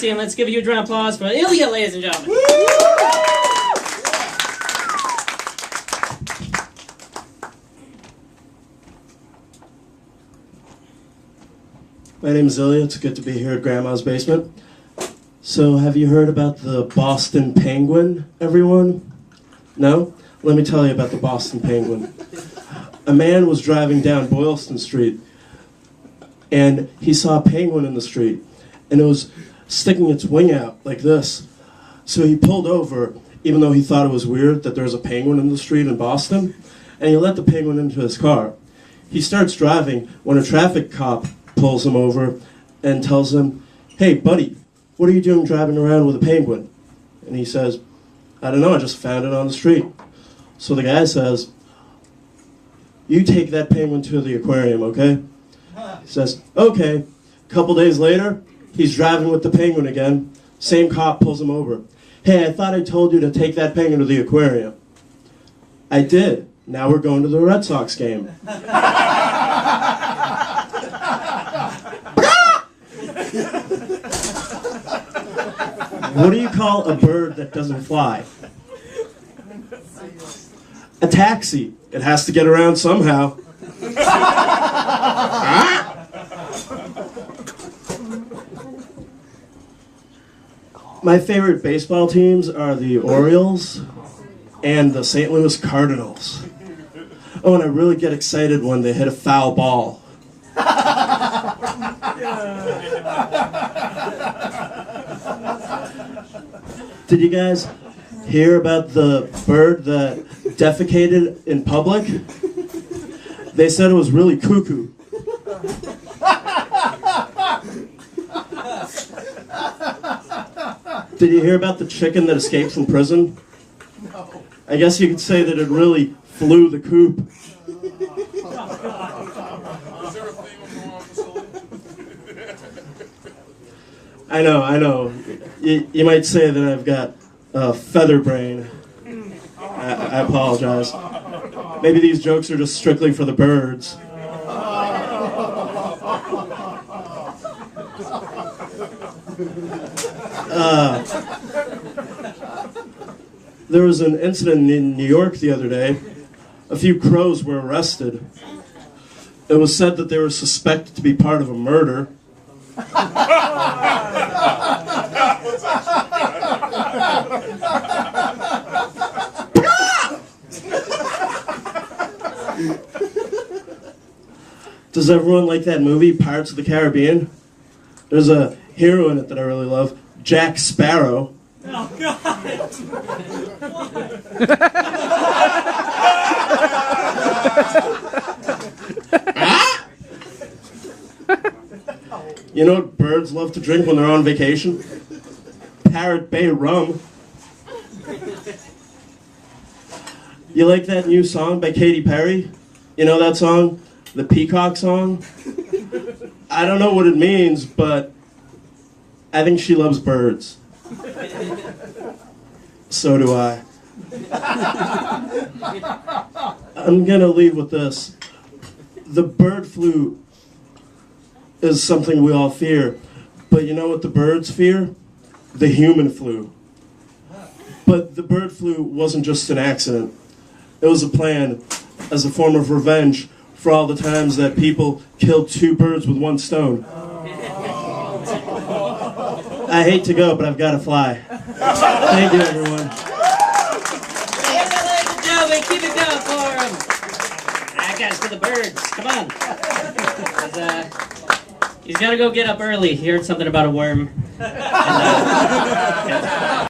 And let's give a huge round of applause for Ilya, ladies and gentlemen. My name is Ilya. It's good to be here at Grandma's basement. So, have you heard about the Boston Penguin, everyone? No? Let me tell you about the Boston Penguin. A man was driving down Boylston Street, and he saw a penguin in the street, and it was sticking its wing out like this. So he pulled over, even though he thought it was weird that there was a penguin in the street in Boston, and he let the penguin into his car. He starts driving when a traffic cop pulls him over and tells him, "Hey, buddy, what are you doing driving around with a penguin?" And he says, "I don't know, I just found it on the street." So the guy says, "You take that penguin to the aquarium, okay?" He says, "Okay." A couple days later, he's driving with the penguin again. Same cop pulls him over. "Hey, I thought I told you to take that penguin to the aquarium." "I did. Now we're going to the Red Sox game." What do you call a bird that doesn't fly? A taxi. It has to get around somehow. My favorite baseball teams are the Orioles and the St. Louis Cardinals. Oh, and I really get excited when they hit a foul ball. Did you guys hear about the bird that defecated in public? They said it was really cuckoo. Did you hear about the chicken that escaped from prison? No. I guess you could say that it really flew the coop. Is there a theme of the wrong facility? I know. You might say that I've got a feather brain. I apologize. Maybe these jokes are just strictly for the birds. There was an incident in New York the other day. A few crows were arrested. It was said that they were suspected to be part of a murder. Does everyone like that movie, Pirates of the Caribbean? There's a hero in it that I really love, Jack Sparrow. Oh, God! You know what birds love to drink when they're on vacation? Parrot Bay rum. You like that new song by Katy Perry? You know that song? The Peacock song? I don't know what it means, but I think she loves birds. So do I. I'm gonna leave with this. The bird flu is something we all fear, but you know what the birds fear? The human flu. But the bird flu wasn't just an accident. It was a plan as a form of revenge for all the times that people killed two birds with one stone. I hate to go, but I've got to fly. Thank you, everyone. Ladies and gentlemen, keep it going for him. Alright, guys, for the birds. Come on. He's got to go get up early. He heard something about a worm. And,